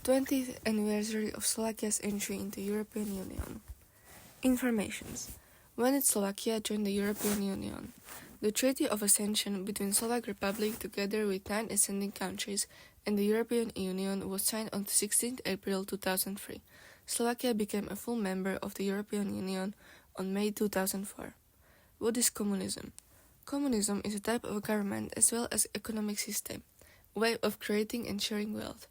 20th anniversary of Slovakia's entry into the European Union. Informations. When did Slovakia join the European Union? The Treaty of Accession between Slovak Republic together with 9 ascending countries and the European Union was signed on 16 April 2003. Slovakia became a full member of the European Union on May 2004. What is communism? Communism is a type of government as well as economic system, a way of creating and sharing wealth.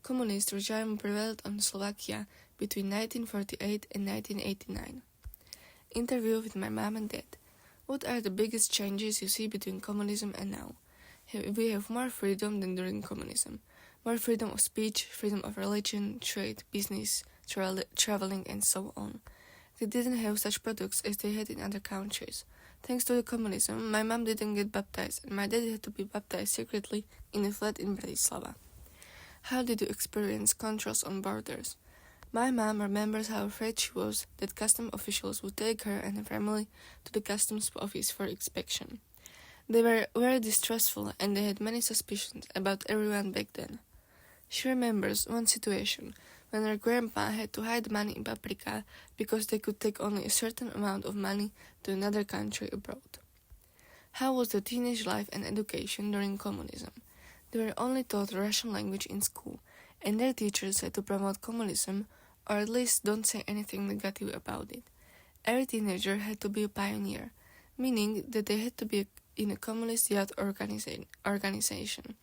Communist regime prevailed on Slovakia between 1948 and 1989. Interview with my mom and dad. What are the biggest changes you see between communism and now? We have more freedom than during communism. More freedom of speech, freedom of religion, trade, business, traveling, and so on. They didn't have such products as they had in other countries. Thanks to the communism, my mom didn't get baptized, and my dad had to be baptized secretly in a flat in Bratislava. How did you experience controls on borders? My mom remembers how afraid she was that custom officials would take her and her family to the customs office for inspection. They were very distrustful and they had many suspicions about everyone back then. She remembers one situation when her grandpa had to hide money in paprika because they could take only a certain amount of money to another country abroad. How was the teenage life and education during communism? They were only taught Russian language in school, and their teachers had to promote communism, or at least don't say anything negative about it. Every teenager had to be a pioneer, meaning that they had to be in a communist youth organization.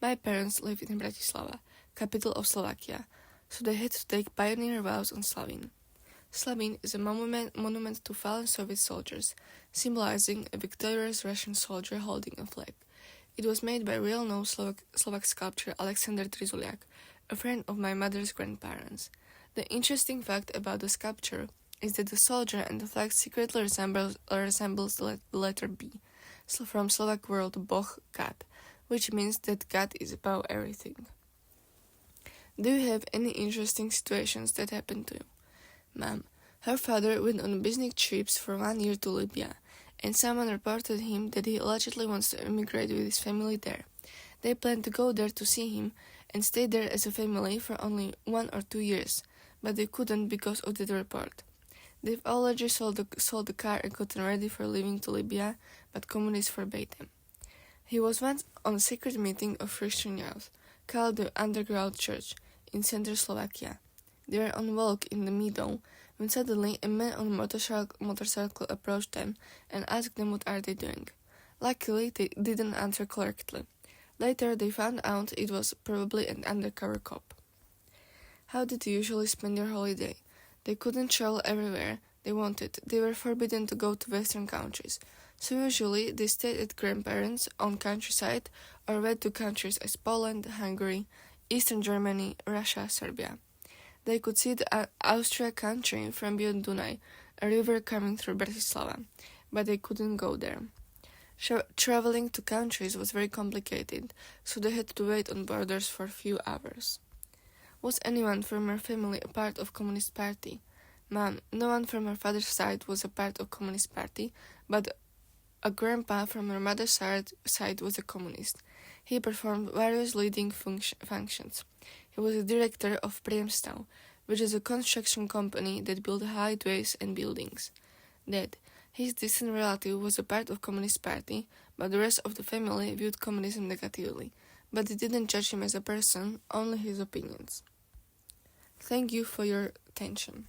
My parents lived in Bratislava, capital of Slovakia, so they had to take pioneer vows on Slavín. Slavín is a monument to fallen Soviet soldiers, symbolizing a victorious Russian soldier holding a flag. It was made by real-known Slovak sculptor Alexander Trizuliak, a friend of my mother's grandparents. The interesting fact about the sculpture is that the soldier and the flag secretly resembles the letter B, from Slovak word Boh, God, which means that God is above everything. Do you have any interesting situations that happened to you? Mom, her father went on business trips for 1 year to Libya, and someone reported him that he allegedly wants to immigrate with his family there. They planned to go there to see him and stay there as a family for only 1 or 2 years, but they couldn't because of the report. They've already sold the car and gotten ready for leaving to Libya, but communists forbade them. He was once on a secret meeting of Christian youth, called the Underground Church, in central Slovakia. They were on a walk in the meadow, when suddenly a man on a motorcycle approached them and asked them what are they doing. Luckily, they didn't answer correctly. Later, they found out it was probably an undercover cop. How did you usually spend your holiday? They couldn't travel everywhere they wanted. They were forbidden to go to Western countries. So usually, they stayed at grandparents' on countryside or went to countries as Poland, Hungary, Eastern Germany, Russia, Serbia. They could see the Austria country from beyond Dunaj, a river coming through Bratislava, but they couldn't go there. Traveling to countries was very complicated, so they had to wait on borders for a few hours. Was anyone from her family a part of Communist Party? Mom, no one from her father's side was a part of Communist Party, but a grandpa from her mother's side was a communist. He performed various leading functions. He was a director of Priemstav, which is a construction company that built highways and buildings. Dad, his distant relative was a part of Communist Party, but the rest of the family viewed communism negatively, but they didn't judge him as a person, only his opinions. Thank you for your attention.